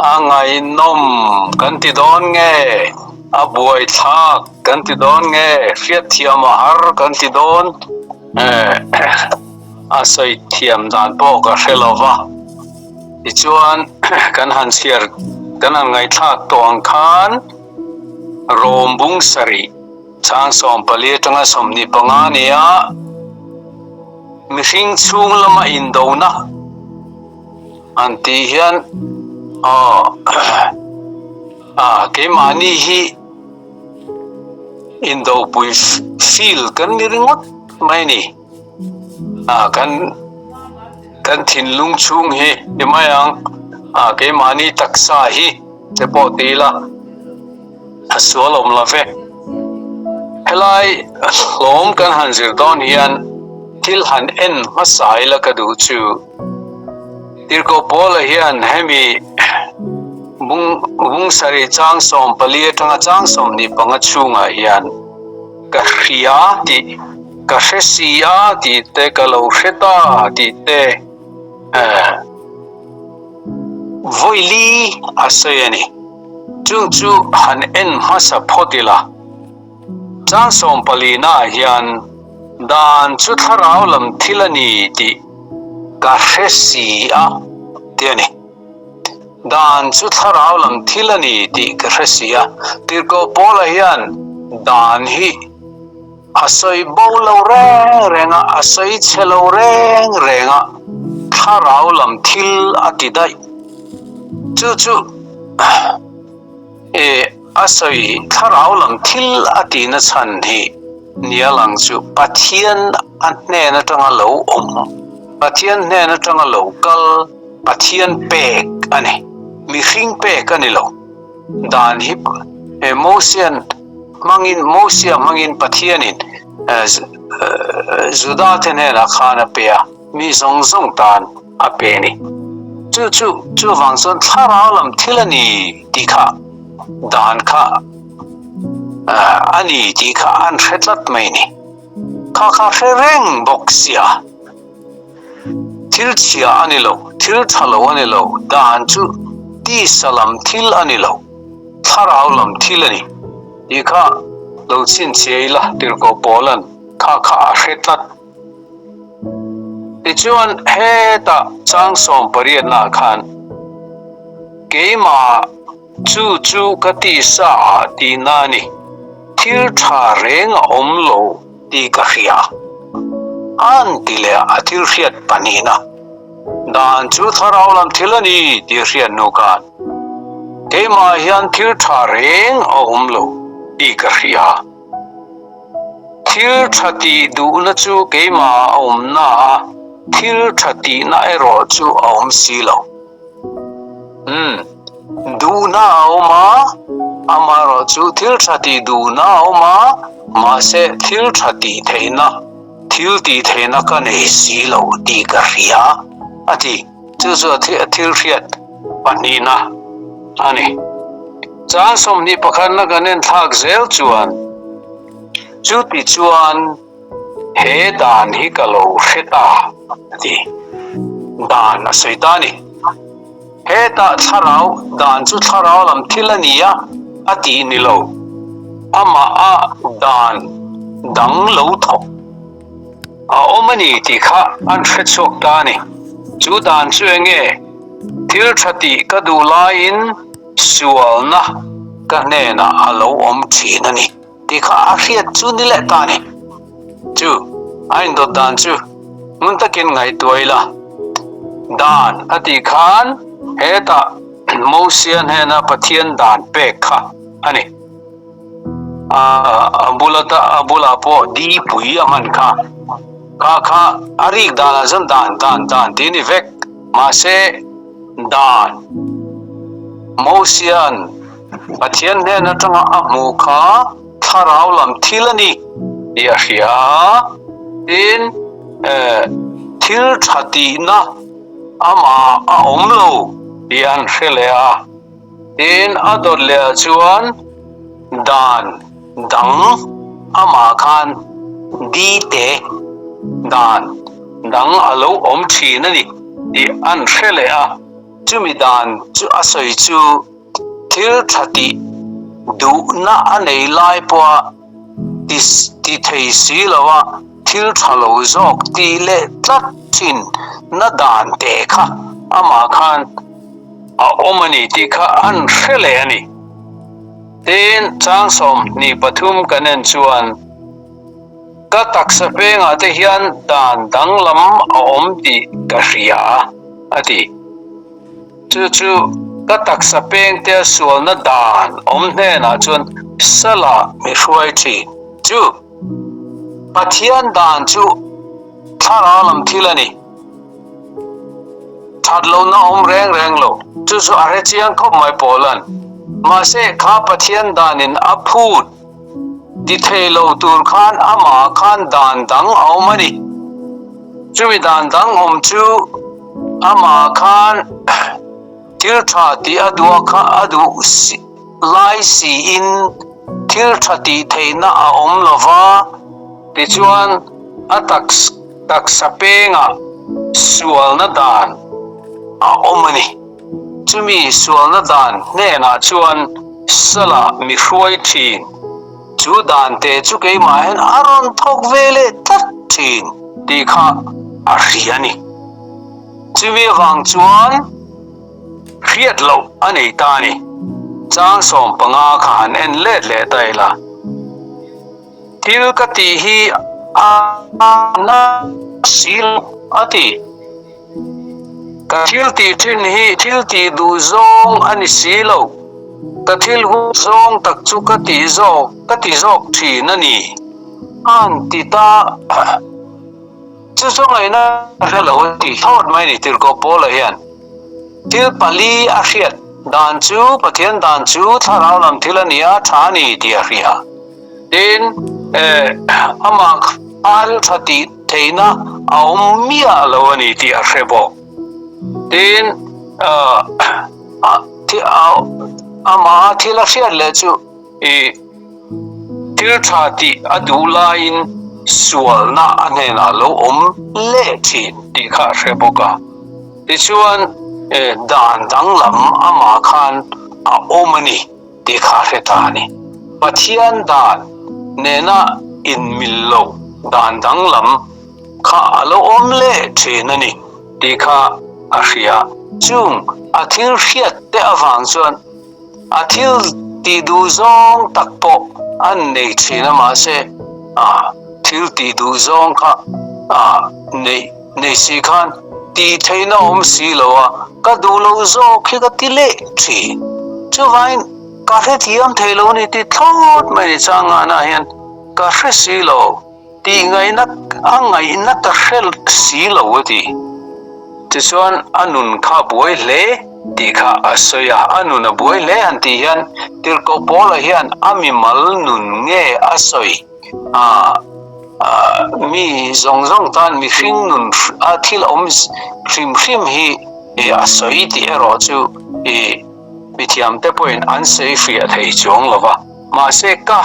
angai nom kan ti don nge abuai thak kan ti don nge fiat thiam har kan ti don asoi thiam dan po ka helova ichuan kan han siar kan an ngai thak tawng khan rom bung sari chang som pali tanga som ni panga nia mihring chung lama in do na anti hian ke mani hi in do pui feel kan ni ringot mai ni kan thin lung chung hi imayang ke mani taksa hi te po tila asualom la ve helai lom kan han zir don hian thil han en masai la ka du chu tirko pola hian hemi bung sari chang som pali tanga chang som ni panga chunga hian ka hria ti ka hresia ti te ka lo hreta ti te voili asayani chung chu han en masa photila chang som pali na hian dan chu tharau lam thilani ti ka hresia tiani dan chu tharau lam thilani ti ka hresia tirko pola hian dan hi asoi bolo renga asoi chelo renga tharau lam thil atidai chu asoi tharau lam thil atina chan hi nialang chu Pathian anne na tanga lo om Pathian ne na tanga lo kal Pathian pek ani mi hring pek ani lo dan hi emotion mangin Pathianin zuda tene na khana pe mi zong tan apeni chu wangson tharau lam thilani tikha dan kha ani tikha an hretlat mai ni kha reng boxia thil chia ani lo thil thalo ani lo dan chu ti salam thil ani lo tharau lam thilani tikha lo chin cheila tirko polan kha hretlat ichuan heta chang som pariat na khan keima chu kati sa ti nani thil tha reng om lo ti ka hria an tile athil hriat panina dan chu tharau lam thilani ti hriat no kan keima hian thil tha reng om lo ti ka hria thil thati du na chu keima om na thil thati na ero chu om silo du na oma amaro chu thil thati du na oma ma se thil thati theina thil ti theina ka nei silo ti ka hria ati chu thil hriat panina ani chang som ni pakhan na ganen thak zel chuan chu ti chuan he dan hi kalo hreta ati dan asaitani he ta tharau dan chu tharau lam thilania ati nilo ama a dan dang lo tho omani ti kha an hretchok ta ni chu dan chu enge thil thati ka du lain sualna ka ne na alo om thina ni ti kha a hriat chu ni le ta ni chu ain do dan chu mun takin ngai toila dan ati khan heta motion hena Pathian dan pek kha ani abula po di pui aman kha arik dan azan dan tini vek ma se dan motion Pathian hena tanga amu kha tharau lam thilani ya hria in thil thati na ama a omlo yan khelea in ador le chuan dan dang ama khan di te dan dang alo om thina ni di an khelea chu mi dan chu asoi chu thil thati du na anei lai pwa ti thei si lawa thil thalo zok ti le tlat chin na dan te kha ama khan a omani ti kha an hrele ani ten chang som ni pathum kanen chuan ka taksa pe nga te hian dan dang lam a om ti ka ria ati chu ka taksa peng te sual na dan om hne na chuan sala mi hruai thi chu Pathian dan chu thara lam thilani thadlo na om reng lo chu are chiang khop mai polan ma se kha Pathian dan in aphut ti thei lo tur khan ama khan dan dang aumani chumi dan dang om chu ama khan thil tha ti adua kha adu lai si in thil tha ti thei na a om lova ti chuan atak sapenga sual na dan a omani chumi sual na dan ne na chuan sala mi hruai thin chu dan te chu ke ma hen aron thok vele tat thin ti kha a riani chumi wang chuan riat lo anei ta ni chang som panga khan en le tai la thil ka ti hi a na sil ati ka thil ti thin hi thil ti du zong ani silo ka thil hu zong tak chu ka ti zok thi na ni an ti ta chu zong ai na hello ti thot mai ni tir ko pola hian thil pali a hriat dan chu Pathian dan chu tharau lam thilania thani ti a hria tin ama khal thati theina aumia lawani ti a hrebo tin ama thila hriat le chu thil thati adulain sual na anena lo om le thin ti kha hrebo ka ti chuan dan dang lam ama khan a omani ti kha hretani Pathian dan nena in millo dan dang lam kha alo om le thinani ti kha a hria chung a thil hriat te awang chuan a thil ti du zong takpo an nei thina ma se thil ti du zong kha nei si khan ti theina om si lowa ka du lo zo khi ka ti le thi chu vain ka hre thiam thelo ni ti thot mai changa na hian ka hre si lo ti ngai na ka hrel si lo ti ti chuan anun kha buai le ti kha asoya anuna buai le an ti hian tir ko pola hian ami mal nun nge asoi mi zong tan mi hring nun a thil om hrim hi asoi ti ero chu mithiam te point an sei free a thei chong lova ma se ka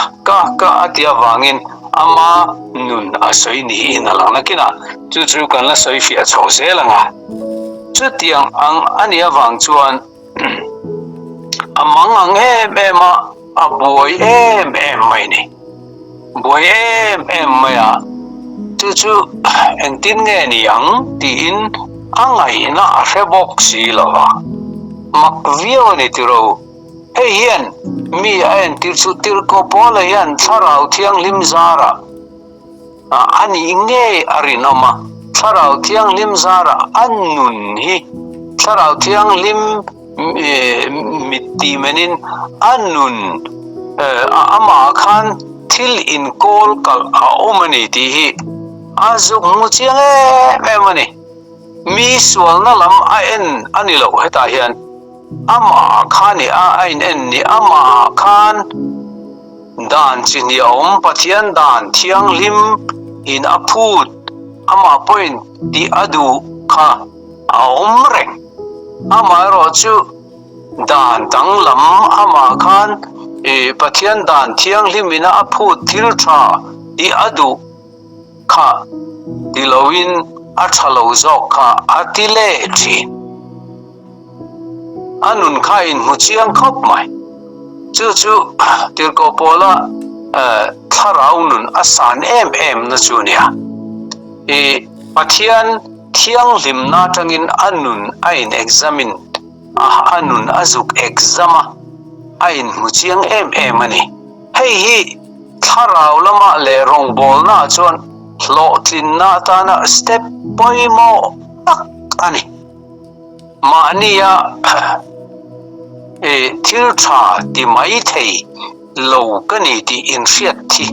atia wangin ama nun asoi ni in alang nakina chu kan la soi fi a chose langa chu tiang ang ania wang chuan amang ang ema a boy mai ni boy maya chu entin nge ni ang ti in angai na a rebok si lova makvio ni tiro hey hian mi en tir ko pola hian tharau thiang lim zarah ani nge arinoma tharau thiang lim zarah annun hi tharau thiang lim mitti menin annun ama khan thil in kol kal a omani ti hi azuk mu chiang mani mi sual na lam a en ani lo heta hian ama khani a ain en ni ama khan dan chin ya om Pathian dan thiang lim in aphut ama point ti adu kha a om reng ama ro chu dan dang lam ama khan Pathian dan thiang lim in aphut thil tha ti adu kha ti lovin a thalo zok kha atile thi anun kha in mu chiang khop mai chu tirko pola tharau nun asan em na chu nia Pathian thiang limna tangin anun ain examine anun azuk exama ain mu chiang em ani hei hi tharau lama le rong bol na chuan lo tlin na ta na step poimo tak ani mania thil tha ti mai thei lo kani ti in riat thi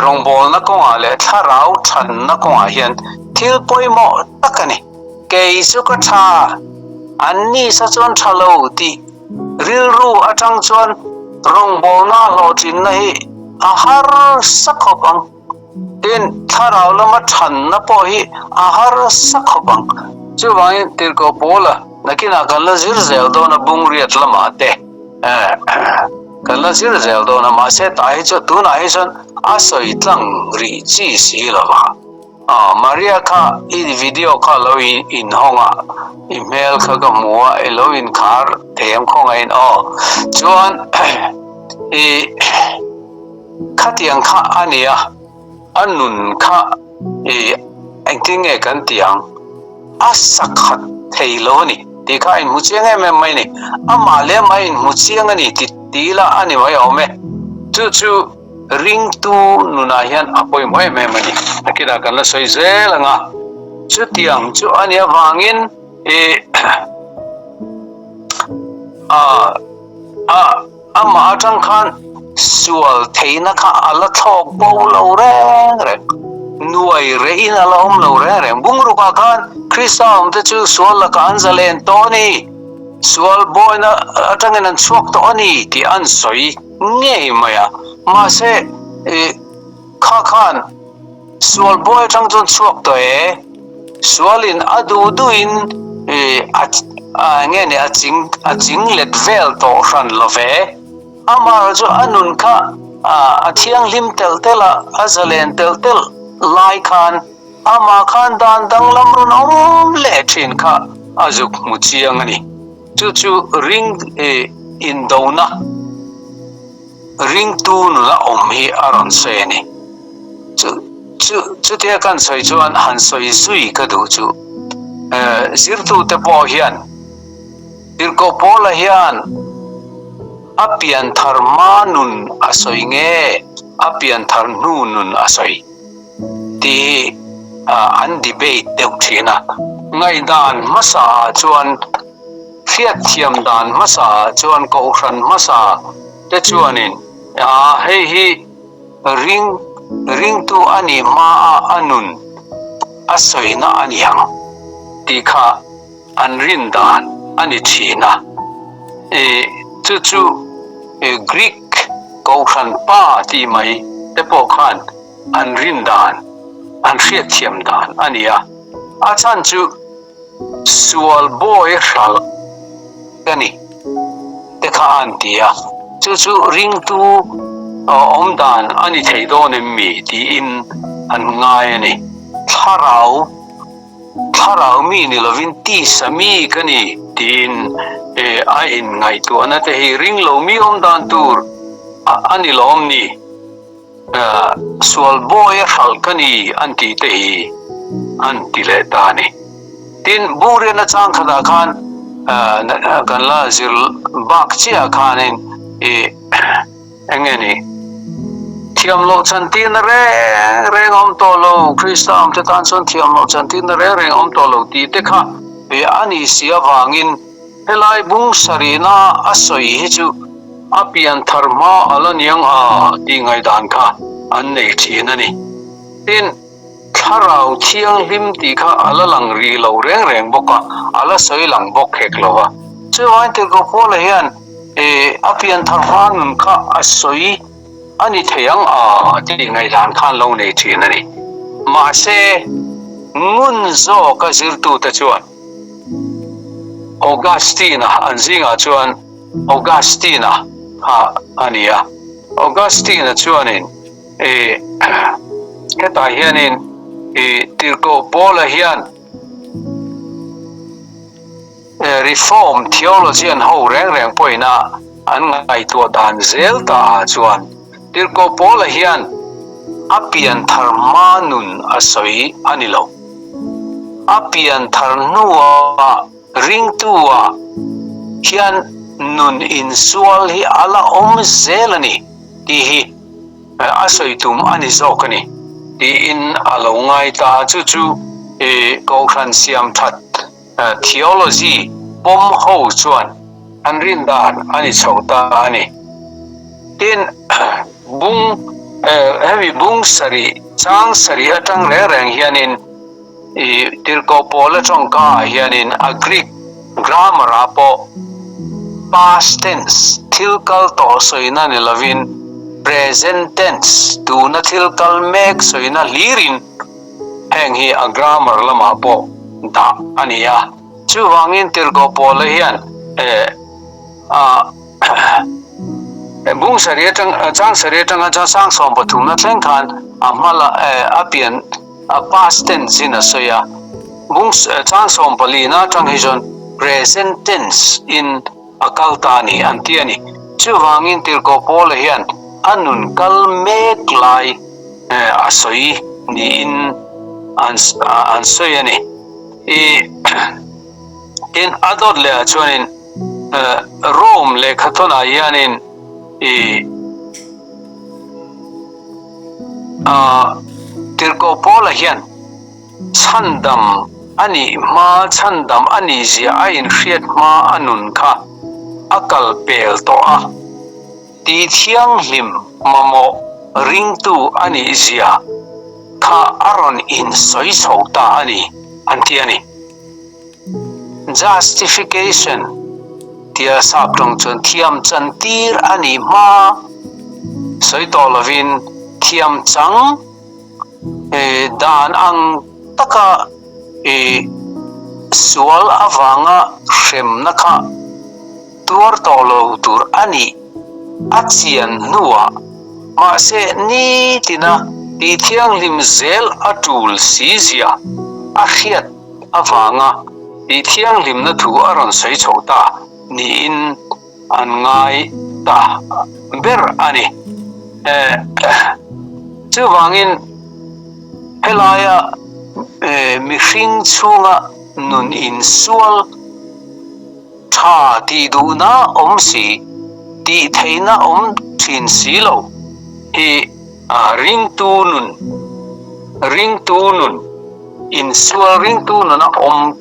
rong bol na ko ale tharau than na ko hian thil poimo takani ke su ka tha anni sa chon thalo ti rilru atang chuan rong bol na lo tin na hi ahar sakhopang tin tharau lama than na po hi ahar sakhopang chu wai tirko pola nakina kala zir zel do na bung riat lama te kala zir zel do na ma se tai chu tu na hi san asoi tlang ri chi si lawa Maria kha I video kha lo in honga email kha ga muwa lo in khar them khong in chuan khatiang kha ania anun kha acting e kan tiang asakhat theiloni ti kha in muchiang em mai ni amale mai in muchiang ani tila ani wai ome chu ring tu nuna hian apoi moi me mani akira kan la soi zelanga chu tiang chu ania wangin ama atang khan sual theina kha ala thok bo lo re nuai re in ala lo re bungru ka khan krisam te chu sual la kan zalen toni sual boy na atang nan chuak to ani ti an soi nge maya ma se kha khan sual boy tang chon chuak to sualin adu duin nge ne aching let vel to ran love amar jo anun kha athiang lim tela azalen tel lai khan ama khan dan dang lam run le thin kha azuk muchiang ani chu ring in dona ring tu la hi aron se ni chu te kan soi chuan han soi sui ka du chu zirtu te po hian tirko pola hian apian tharma nun asoi nge apian thar nu nun asoi ti an debate deuh thina ngai dan masa chuan fiat thiam dan masa chuan ko ran masa te chuanin hei hi ring tu ani ma anun asoi na aniang ti kha an rin dan ani thina chu Greek ko ran pa ti mai te po khan an rin dan an fiat thiam dan ania achan chu sual boy hral kani te kha an tia chu ring tu om dan ani thei do ne mi ti in an ngai ani tharau mi ni lovin ti sami kani tin a in ngai tu ana te hi ring lo mi om dan tur ani lom ni sual boy hral kani anti te hi anti le ta ni tin bure na chang khada khan kan la zir bak chia khanin engeni thiam lo chantin re om to lo kristam te tan son thiam lo chantin re om to lo ti te kha ani sia wangin helai bung sarina asoi hi chu apian tharma alaniang ti ngai dan kha an nei thina ni tin tharau thiang lim ti kha ala lang ri lo reng boka ala soi lang bok hek lowa chu ai te go pole hian apian tharma nun kha asoi ani theyang ti ngai dan khan lo nei thina ni ma se ngun zo ka zirtu ta chuan Augustina anzinga chuan Augustina ania Augustina chuanin keta hianin tirko pola hian reform theology an ho reng poina an ngai to dan zel ta chuan tirko pola hian apian tharma nun asoi anilo apian tharnuwa ringtuwa hian nun in sual hi ala zelani ti hi asoi tum ani zokani ti in alo ngai ta chu ko khan siam that theology pom ho chuan an rin dan ani chhota ani tin bung heavy bung sari chang sari atang reng hianin tirko pola tawngka hianin a Greek grammar apo past tense thilkal to soina ni lovin present tense tu na thilkal mek soina lirin heng hi a grammar lama po da ania chu wangin tirko pola hian bung sariatang chang sariatang cha sang som pathum na thleng khan amala apian past tense in soya bung chang som palina tang hijon present tense in akaltani antiani chu wangin tirko pola hian anun kal mek lai asoi ni in an soyani in adot le chuanin Rome le khathona yanin tirko pola hian chandam ani ma chandam ani zia ain hriat ma anun kha akal pel to a ti thiang hlim mamo ringtu ani zia kha aron in soi chhota ani antiani justification tia saplong chon thiam chan tir ani ma soi to lovin thiam chang dan ang taka sual avanga shem nakha tur tolo tur ani achian nuwa ma se ni tina ti thiang lim zel atul sizia akhiat avanga ti thiang lim na thu aron sei chhota niin an ngai ta ber ani chu wangin helaya mi hring chunga nun in sual tha ti du na si ti theina thin si lo hi ring tu nun in sual ring tu nun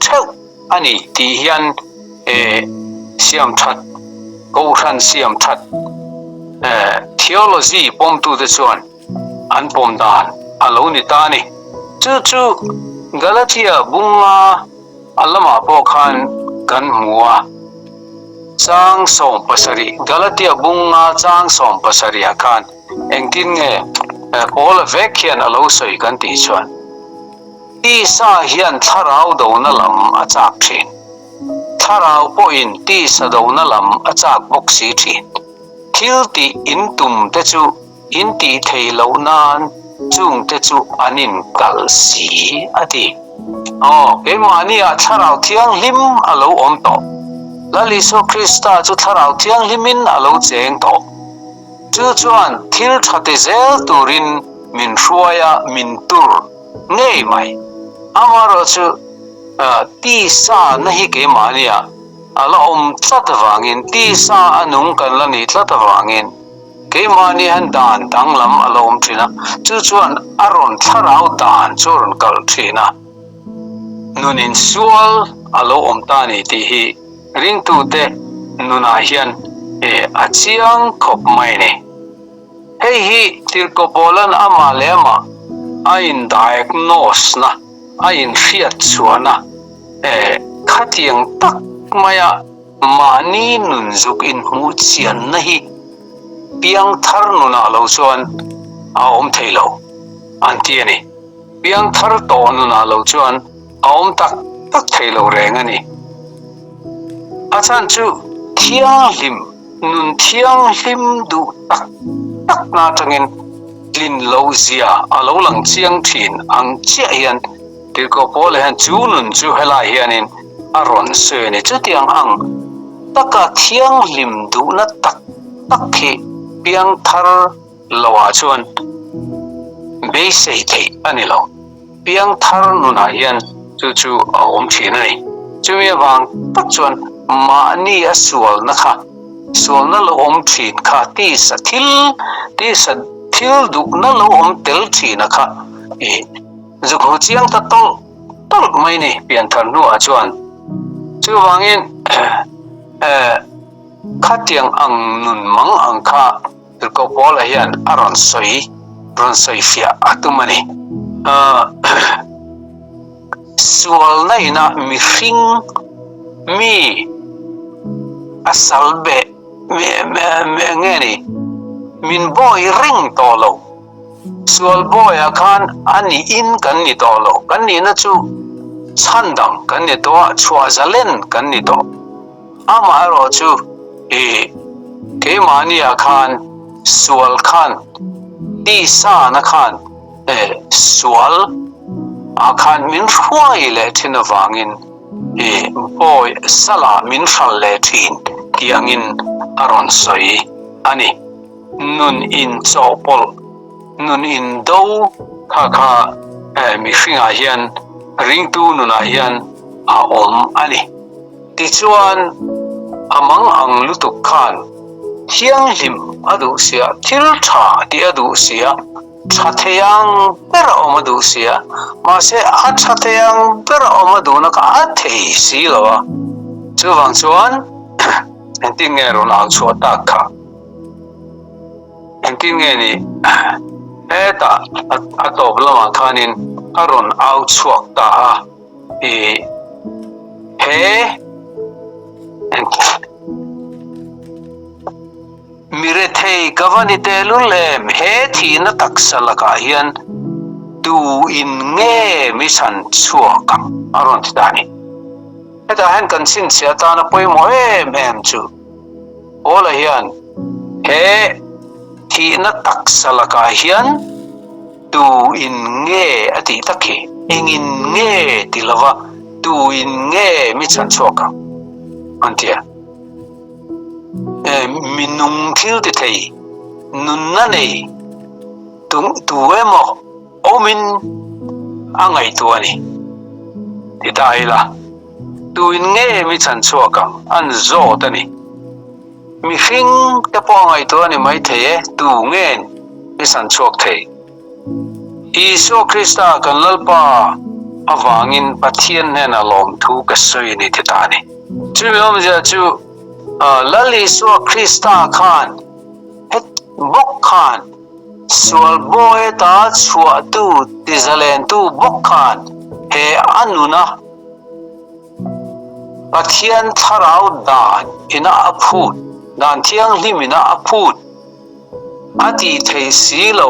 theu ani ti hian siam that ko khan siam that theology pom tu de chuan an pom dan alo ni ta ni chu galatia bunga alama po khan kan muwa chang som pasari galatia bunga chang som pasari khan engkin nge pola vekhian alo soi kan ti chuan ti sa hian tharau do na lam achak thin tharau po in ti sa do na lam achak bok si thin thil ti in tum te chu in ti thei lo nan chung te chu anin kal si ati ke mani a tharau thiang lim alo om to Lal Isua Krista chu tharau thiang limin alo cheng to chu chuan thil thate zel turin min hruaya min tur nei mai amaro chu ti sa nahi ke mania ala tlat wangin ti sa anung kan lani tlat wangin ke mani han dan dang lam ala thina chu chuan aron tharau dan churun kal thina nunin sual alo tani ti hi ring tu te nuna hian achiang khop mai ne hei hi tirko polan ama lema ain diagnose na ain fiat chuana khatiang tak maya mani nun zuk in mu chian na hi piang thar nuna lo chuan thei lo antiani piang thar to nuna lo chuan tak thei lo reng ani achan chu thiang hlim nun thiang hlim du tak na tangin lin lo zia alo lang chiang thin ang chia hian tirko pole han chu nun chu hela hianin aron se ni chu tiang ang taka thiang lim du na tak khi piang thar lawa chuan be sei thei ani lo piang thar nu na hian chu om thina ni chumi wang tak chuan ma ni a sual na kha sual na lo om thin kha ti sa thil du na lo om tel thina kha zu khu chiang ta tol mai ni pian thar nu a chuan chu wangin kha tiang ang nun mang ang kha ko pola hian aron soi fia atumani sual nai na mi hring mi asalbe me ngeni min boy ring tolo sual boy akan ani in kan ni tolo kan ni na chu chandam kan ni to chua zalen kan ni to ama ro chu ke mani akan sual khan ti sa na khan sual akan min huai le thina wangin boy sala min hral le thin tiangin aron soi ani nun in chopol nun in do kha mi hringa hian ring tu nuna hian a om ani ti chuan amang ang lutuk khan thiang lim adu sia thil tha ti adu sia thateyang per omadu sia ma se a thateyang per omadu na ka a thei si lo chu wang chuan enting nge ron ang chu ta kha enting nge ni eta atop lama khanin aron au chuak ta he mire thei kawani telulem he thina taksalaka hian tu in nge mi san chuaka aron tani eta han kan sin sia ta na poimo em chu ola hian he thina taksalaka hian tu in nge ati takhi engin nge tilawa tu in nge mi san chuaka antia minung thil ti thei nun na nei tu emo omin angai tu ani ti dai la tu in nge mi chan chuaka an zo tani mi hring te po ngai tu ani mai thei tu ngen mi san chuak thei Isu Krista kan lalpa awangin Pathian nena lom thu ka soi ni ti tani chu yom ja chu Lal Isua Krista khan het bok khan sual boy ta chua tu tizalen tu bok khan he anuna Pathian tharau dan ina aphut dan thiang limina aphut ati thei silo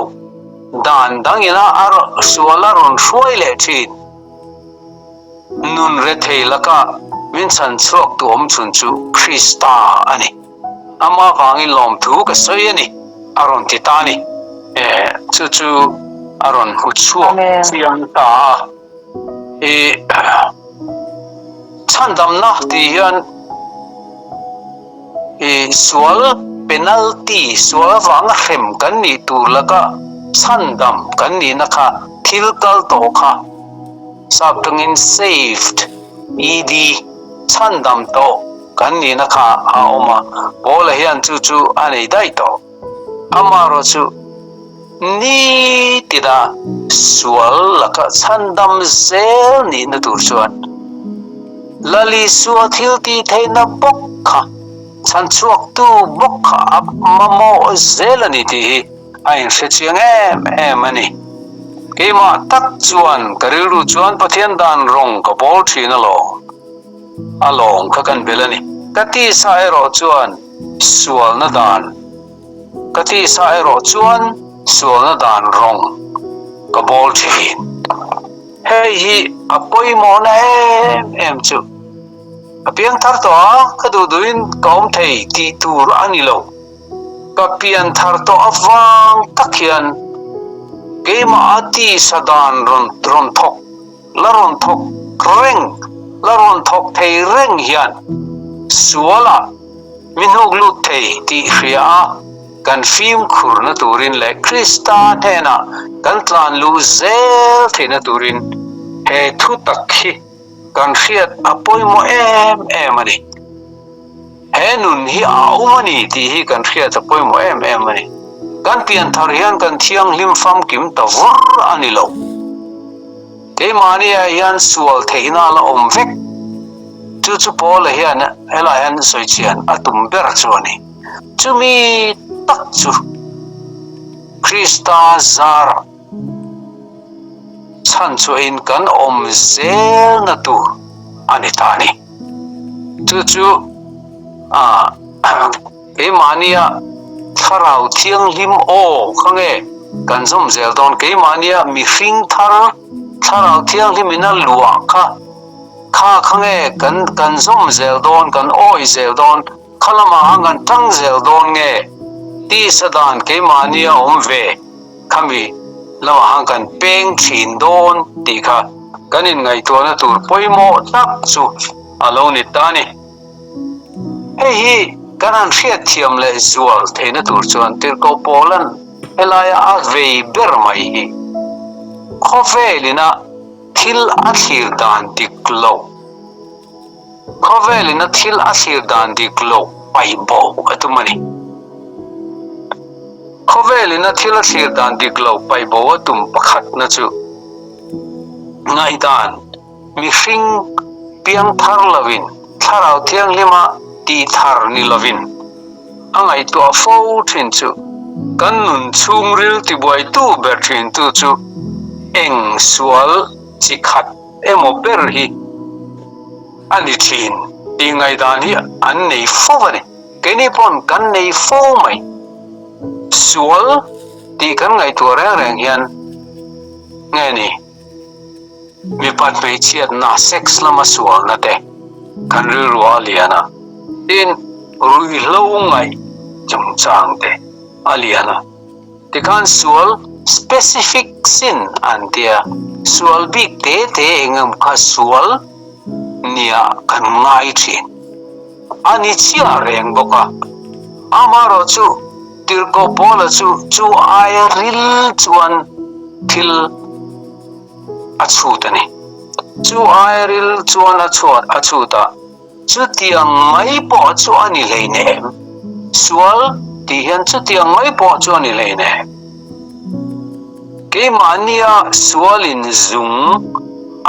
dan dangina ar sualaron shuai le thin nun re thei laka min san chuak tu om chun chu Krista ani ama wangi lom thu ka soi ani aron titani chu aron hu chuak chiang ta chandam na ti hian sual penalty sual wang hem kan ni tu laka chandam kan ni na kha thilkal to kha sabtungin saved ed chandam to kan ni na kha aoma bola hian chu ani dai to amaro chu ni tida sual laka chandam zel ni na tur chuan lali suwa thil ti theina bok kha chan chuak tu bok kha mamo zel ani ti ain se chiang em ani kema tak chuan kariru chuan Pathian dan rong ka bol thina lo along ka kan belani kati sa ero chuan sual na dan kati sa ero chuan sual na dan rong ka bol thin hei hi apoi mo na em chu apiang thar to ka du duin kaum thei ti tur ani lo ka pian thar to awang takhian kema ati sadan ron thok la ron thok reng la ron thok thei reng hian suala minhuk lut thei ti hria kan phim khurna turin le Krista hena kan tlan lu zel theina turin he thu takhi kan khiat apoimo em ani he nun hi aumani ti hi kan khiat apoimo em ani kan pian thar hian kan thiang lim fam kim ta vur ani lo ke mani hian sual theina la om vek chu pol hian ela hian soichian atum ber chuani chumi tak chu Krista zarah chan chu in kan om zel na tu ani tani chu ke mania tharau thiang lim o khange kan zom zel don ke mania mi hring thar tharau thiang lim ina luwa kha khange kan zom zel don kan oi zel don khalama hangan tang zel don nge ti sadan ke mania om ve khami lama hangan peng thin don ti kha kanin ngai to na tur poimo tak chu alo ni tani hi kanan khiat thiam le zual theina tur chuan tir ko polan elaya a vei ber mai hi Khawvelina thil a thlir dan diklo Khawvelina thil a thlir dan diklo pai bo atumani Khawvelina thil a thlir dan diklo pai bo atum pakhat na chu ngai dan mi hring piang thar lovin tharau thiang lima ti thar ni lovin angai to fo thin chu kan nun chung ril ti boy tu ber thin tu chu eng sual chi khat emo ber hi ani thin ti ngai dan hi an nei fo bani keni pon kan nei fo mai sual ti kan ngai to reng hian nge ni mi pat mai chiat na sex lama sual na te kan ri ru aliana in rui lo ngai chung chang te aliana ti kan sual specific sin antia sual big te engam kha sual nia kan ngai thin ani chia reng boka amaro chu tirko pola chu ai ril chuan thil achutani chu ai ril chuan achuta chu tiang mai po chu ani leine sual ti hian chu tiang mai po chu ani leine ke mania sualin zung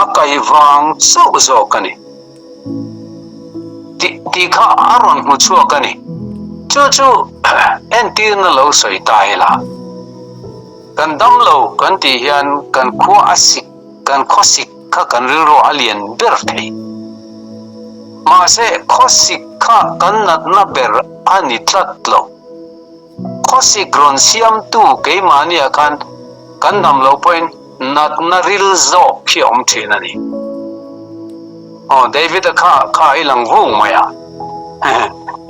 akai wang chu zo kani ti kha aron mu chu kani chu entir na lo soi tai la kan dam lo kan ti hian kan khu asik kan khosik kha kan ro alien ber thei ma se khosik kha kan nat na ber ani tlat lo khosik ron siam tu ke mania kan dam lo point nat na ril zo khi om thina ni David kha ilang vu maya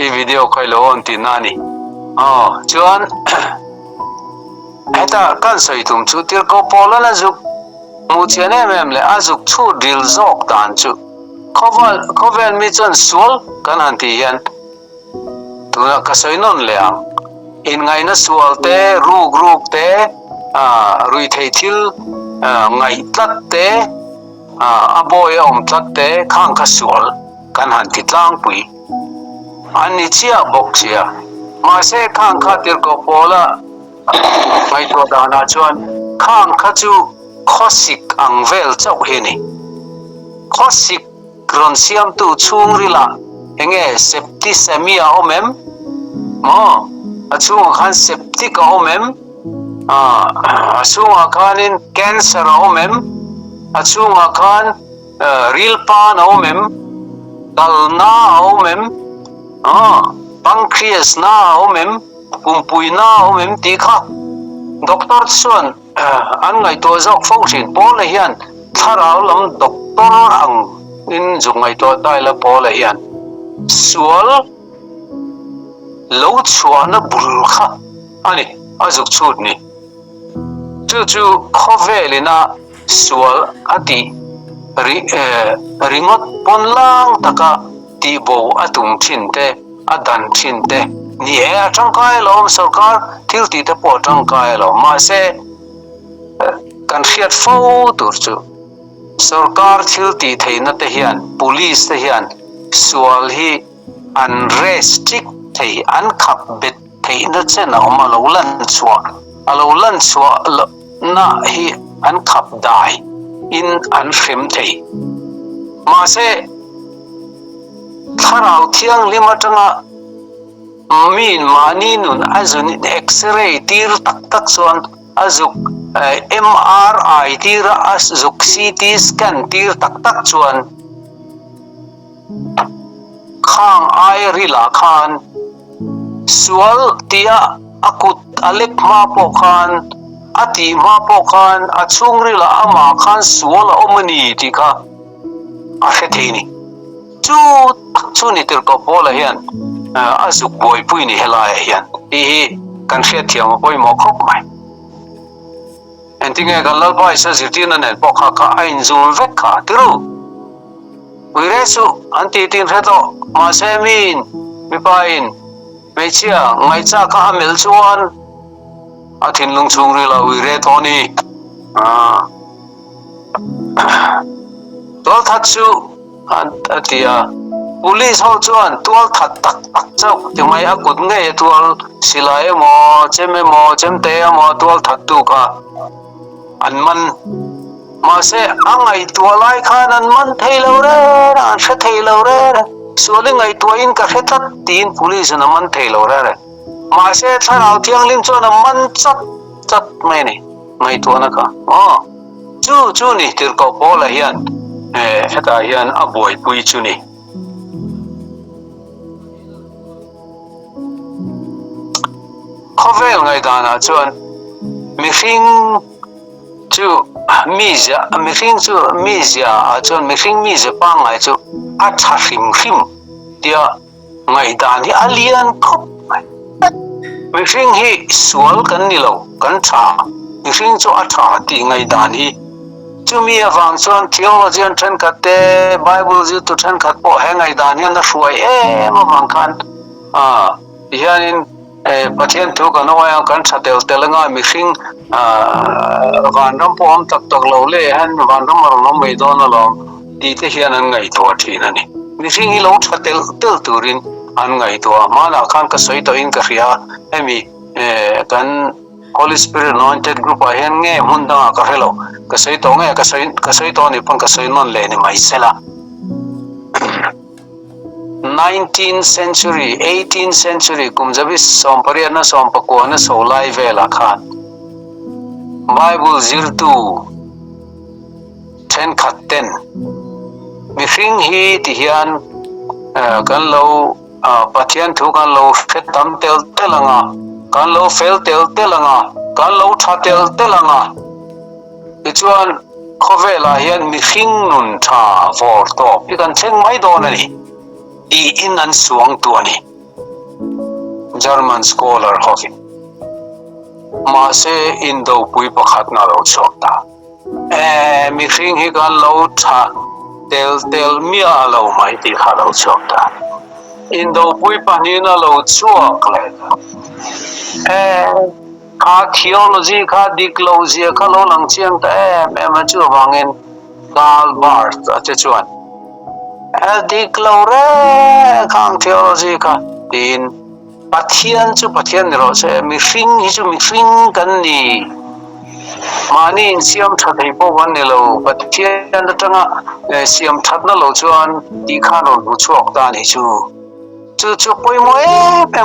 i video khai lo on ti nani chuan heta kan soi tum chu tir ko pola na juk mu chene mem le azuk chu dil zok dan chu Khawvel mi chon sual kan han ti hian tuna ka soi non le ang in ngai na sual te ruk te rui thei thil ngai tlat te aboy om tlat te khang ka sual kan han ti tlang pui ani chia bok chia ma se khang kha tir ko pola mai to dana chuan khang kha chu khosik angvel chau heni khosik ron siam tu chung rila enge septicemia omem achung khan septic omem achung khanin cancer omem achung khan real pan omem talna omem pancreas na omem pumpui na omem ti kha doctor chuan an ngai to zok fo thin pol hian tharau lam doctor ang in zungai to tai la pol hian sual lo chuana bul kha ani azuk chut ni chu Khawvelina sual ati ringot pon lang taka ti bo atung chin te adan chin te neia Tawngtai lo sarkar thil ti te po Tawngtai lo ma se kan khiat fo tur chu sarkar thil ti theina te hian police te hian sual hi an restrict thei an khap bet theina chena oma lo lan chua na hi an khap dai in an hrem thei ma se tharau thiang lima tanga min mani nun azun x-ray tir tak chuan azuk MRI tir azuk CT scan tir tak chuan khang ai rila khan sual tia akut alek ma po khan ati ma po khan achung rila ama khan sual omani tika a khetheini chu ni tir ko pola hian azuk boy pui ni helai hian hi kan khet thiam poi mo khop mai entinge galal bai sa zirtina nen pokha ka ain zul vek kha tiru wiresu anti tin reto ma semin mi pain me chia ngai cha ka amel chuan athin lung chung ri la wire thoni tol thatchu atia police ho chuan tol that tak chau timai akut nge tol silai mo chemte mo tol that tu ka anman ma se angai tualai khan anman theilo re an se theilo re suali ngai tuain ka khetat tin police na man theilo re ma se tharau thiang lim chuan man chat mai ni ngai tuana ka chu ni tir ko pola hian heta hian a boy pui chu ni Khawvel ngai dana chuan mi hring chu mizia chuan mi hring mizia pa ngai chu a tha hrim tia ngai dan hi alian khop mi hring hi sual kan ni lo kan tha mi hring chu a tha ti ngai dan hi chu mi awang chuan theology an then khat te bible ju tu then khat po he ngai dan hian na hruai mang khan hianin Pathian thu kan oya kan thatel telanga mi hring van ram pom tak lo le han van ram ro mai don lo ti te hian an ngai to thina ni mi hring hi lo thatel tel turin an ngai to mana khan ka soi to in ka ria emi kan Holy Spirit anointed group a hian nge hunda ka helo ka soi to nge ka soi to ni pon ka soi non le ni mai sela 19th century 18th century kumjabi sompariana sompakona solai vela khan Bible zirtu ten khatten mi hring hi ti hian kan lo Pathian thu kan lo fetam tel telanga kan lo fel tel telanga kan lo tha tel telanga ichuan Khawvela hian mi hring nun tha vor to pi kan theng mai don ani I in an suang tuani German scholar hoki ma se indo pui pakhat na lo chokta mi hring hi kan lo tha tel mia lo mai ti kha lo chokta indo pui pani na lo chuak le kha theology kha diklogy kha lo lang chiang ta ma chu wangin Karl Barth che chuan diklore khang theology ka tin Pathian ni ro se mi hring hi chu mi hring kan ni mani in siam that hi po wan ni lo Pathian da tanga siam that na lo chuan ti kha ro bu chuak ta ni chu poi mo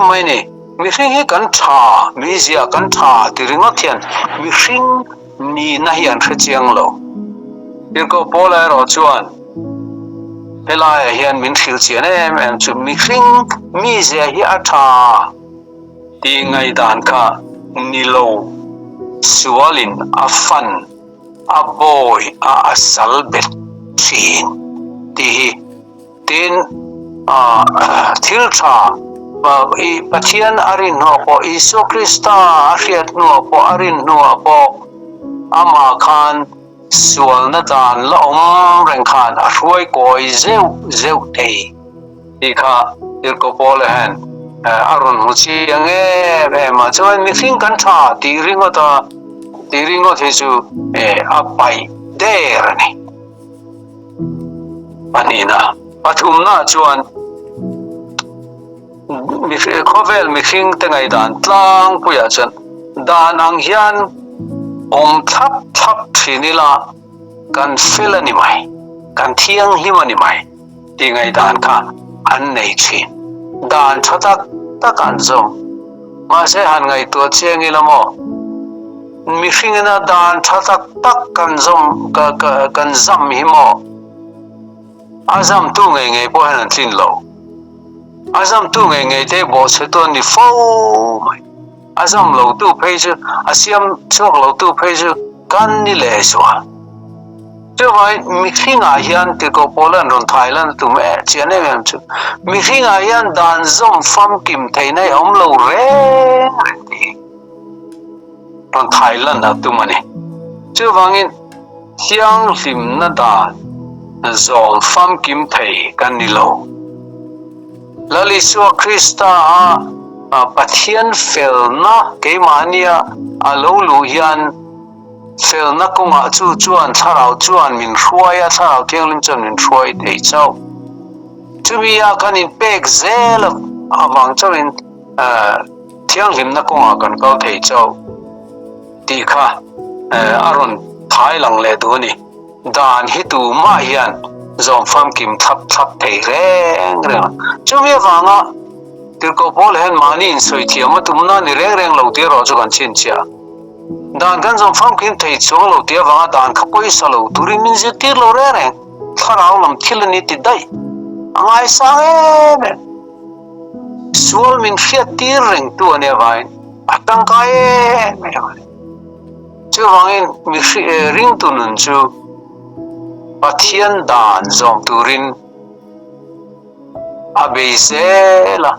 mai ni mi hring hi kan tha mi zia kan tha ti ringa thian mi hring ni na hian kha chiang lo ko pola ro chuan Helai hian min thil chian em chu mi hring mi zia hi a tha ti ngai dan kha ni lo sualin a fan a boy a salbet thin ti tin thil tha I Pathian arin no po Isu Krista ariat no po arin no po ama khan sual na dan la reng khan a hruai koi zeu thei ti kha tirko pole han arun huchi ange ma chuan mixing kan tha ti ringo the chu apai der ni anina pathumna chuan Khawvel mixing tengai dan tlang puya chan dan ang hian thap thinila kan felani mai kan thiang himani mai ti ngai dan kha an nei chin dan thatak takan zom ma se han ngai to chengi lamo mixing na dan thatak tak kan zom kan zam himo azam tu ngai po han tin lo azam tu ngai te bo se to ni fo mai azam lo tu phei chu asiam chok lo tu phei chu kan ni le swa cho vai mixing a hian te ko Poland ron Thailand tu me chene mem chu mixing a hian dan zom fam kim thei nai om lo re ti ron Thailand na tu mani chu wangin hiang lim na da zom fam kim thei kan ni lo Lal Isua Krista Pathian fel na ke mania alo lu hian fel na kunga chuan tharau chuan min hruaya tharau thianglim chuan min hruai thei chau chumia kanin pek zel awang chawin thianglim na kunga kan kau thei chau ti kha aron thailang le du ni dan hi tu ma hian zom fam kim thap thei reng chumia wanga tirko pol hen mani in soi thiama tumna ni reng lo ti ro chu kan chin chia dan kan zom fam kim thei chung lo ti wanga dan khapoi salo turi min je tir lo reng tharau lam thilani ti dai angai sang e sual min fiat tir reng tu ane vai atang kai me chu wangin mi ring tu nun chu Pathian dan zom turin abezela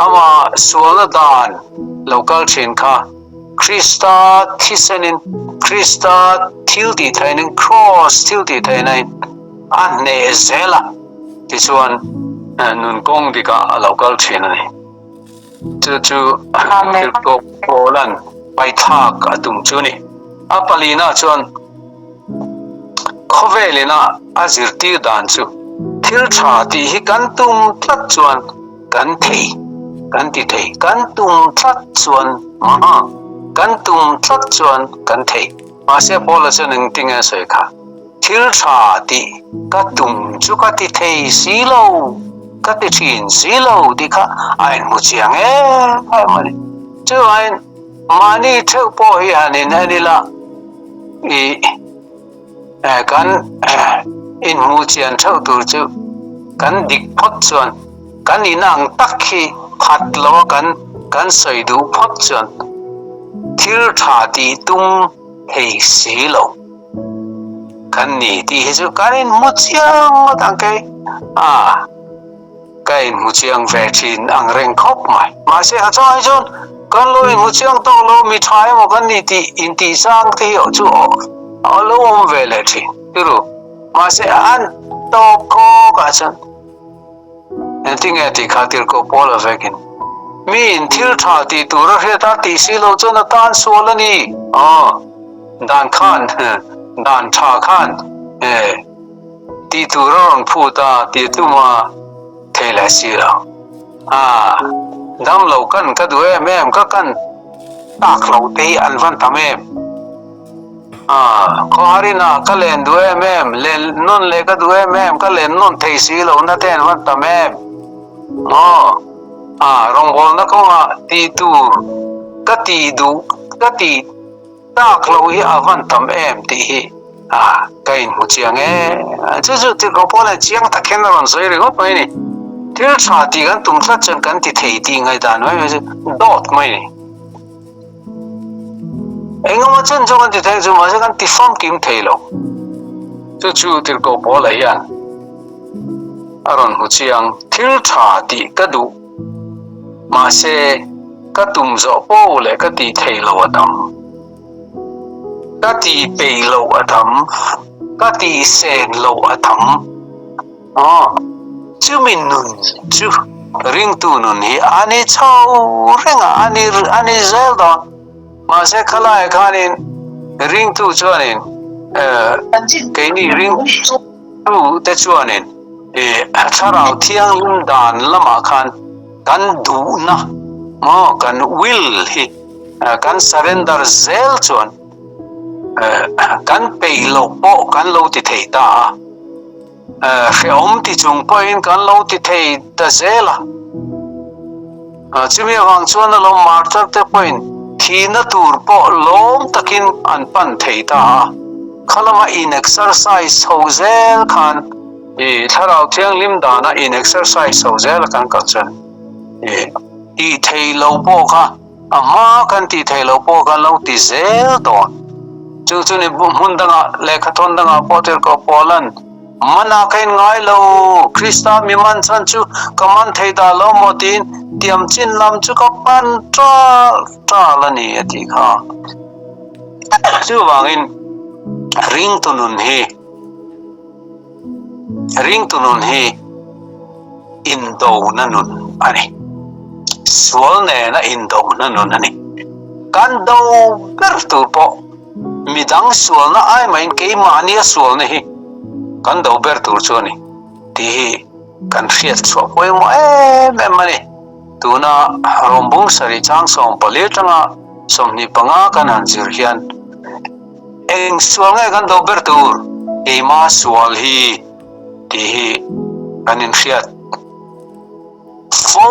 ama suala dan local chain kha Krista thisenin Krista thilti thainin cross thilti thainin anne zela tisuan nun kong dika local chain ani chu ko Poland pai thak atum chuni apalina chuan Khawvelina azirti dan chu thil tha ti hi kan tum tlat chuan kan thei kan ti thei kan tum tlat chuan kan tum tlat chuan kan thei ma se pola chuan tinga soi kha thil tha ti ka tum chu ka ti thei si lo ka ti thin si lo ti kha ai mu chiang ai mani chu ai mani theu po hi anin anila kan in mu chian thau tur chu kan dik phot chuan kan inang takhi phat lo kan soi du phot chuan thil tha ti tum hei si lo kan ni ti he chu karin mu chiang tang kai kai mu chiang ve thin ang reng khop mai ma se a chai chon kan lo mu chiang to lo mi thai mo kan ni ti in ti sang ti o chu alo om ve le thi tiru ma se an to ko ka chan enting ati khatir ko pola vekin min thil tha ti tur he ta ti si lo chona tan solani dan khan dan tha khan ti turon phuta ti tuma thela sira dam lo kan ka duwe mem ka kan tak lo te alvan tamem Kharina kalen duwe mem len non le ka duwe mem kalen non thei si lo na ten van tamem rong bol na ko ti tu ka ti du ka ti tak lo hi avan tam em ti hi kain hu chiang chu ti ko pola chiang ta khen ron soi ri hop mai ni thil tha ti kan tum thla chan kan ti thei ti ngai dan mai dot mai ni engama chen jongan ti thei chu ma se kan ti fam kim thei lo chu tir ko pola hian aron hu chiang thil tha ti ka du ma se ka tum zo po le ka ti thei lo adam ka ti pe lo adam ka ti sen lo atang chu min nun chu ring tu nun hi ani chau renga ani zel don ma se khalai khanin ring tu chuanin cái ni ring tu te chuanin tharau thiang lim dan lama khan kan du na mo kan will hi kan surrender zel chuan kan pei lo po kan lo ti thei ta om ti chung point kan lo ti thei ta zela chumi wang chuan lo martar te point thi na tur po lom takin an pan thei ta khalama in exercise ho zel khan tharau thiang lim dana in exercise ho zel kan ka chan ti thei lo po kha ama kan ti thei lo po kan lo ti zel don chu ni mundanga lekhathon danga poter ko polan mana kain ngai lo krista mi man chan chu kaman thei da lo motin tiam chin lam chu ka pan tra la ni ati kha chu wangin ring tunun hi indo na nun ani swal ne na indo na nun ani kan do ber tu po midang swal na ai main ke mania swal ne hi kan do ber tur choni ti kan riat chwa poi mo me mani tuna rombung sari chang som pale tanga somni panga kan han zir hian eng swal ngai kan do ber tur e ma swal hi ti kan in riat fo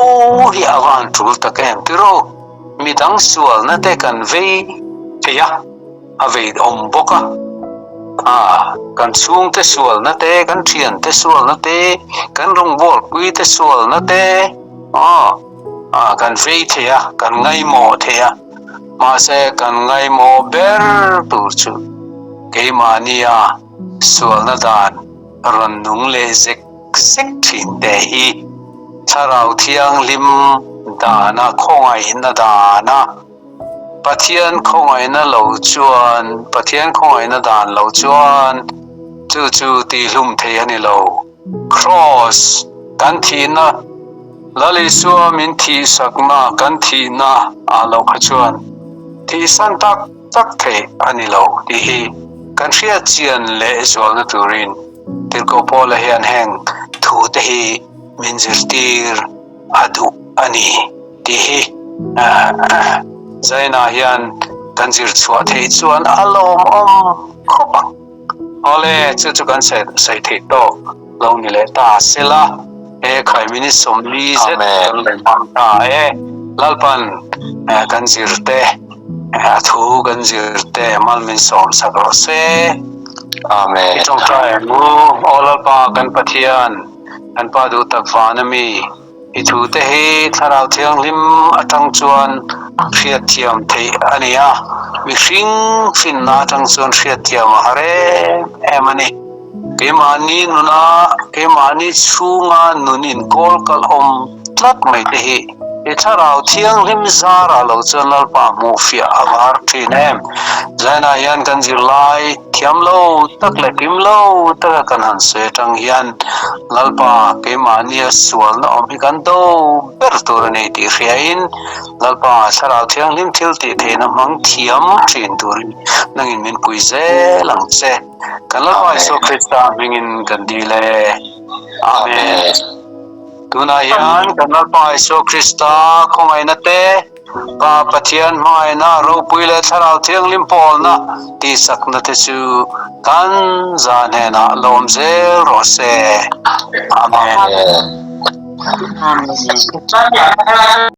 hi awan tul ta kem tiro midang swal na te kan vei ya avei om boka kan chung te sual na te kan thian te sual na te kan rong bol pui te sual na te kan vei thea kan ngai mo thea ma se kan ngai mo ber tur chu ke mania sual na dan ron nung le zek thin te hi tharau thiang lim dana khongai na dana Pathian khongai na lo chuan Pathian khongai na dan lo chuan chu ti hlum thei ani lo cross kan thi na Lal Isua min thi sakna kan thi na lo kha chuan thi san tak thei ani lo ti hi kan ria chian le zol na turin til ko pola hian heng thu te hi min zirtir adu ani ti hi zaina hian kan zir chua thei chuan alom khopa ole chu kan sai thei to lo ni le ta sela khai mini somli se ta lalpan kan zirte thu kan zirte mal min som sakro se amen Tawngtai mu olalpa kan Pathian kan pa du tak vanami thu te hi tharau thiang lim atang chuan riat thiam thei ania mi hring fin na tang chuan riat thiam hare emani ke mani chunga nunin kol kal om tlat mai te hi tharau thiang lim zarah lo chuan lalpa mu fia avar thinem zaina hian kan zirlai thiam lo tak le pim lo tak kan han se tang hian lalpa ke mania sual na om kan do ber tur nei ti riain lalpa tharau thiang lim thil ti theina mang thiam thin tur nangin min pui ze lang che kan lalpa so krista mingin kan dile amen tuna hian kan lalpa so krista khongai na te pa Pathian mai na ro pui le tharau thiang lim pol na ti sak na te chu kan zan he na lom zel ro se amen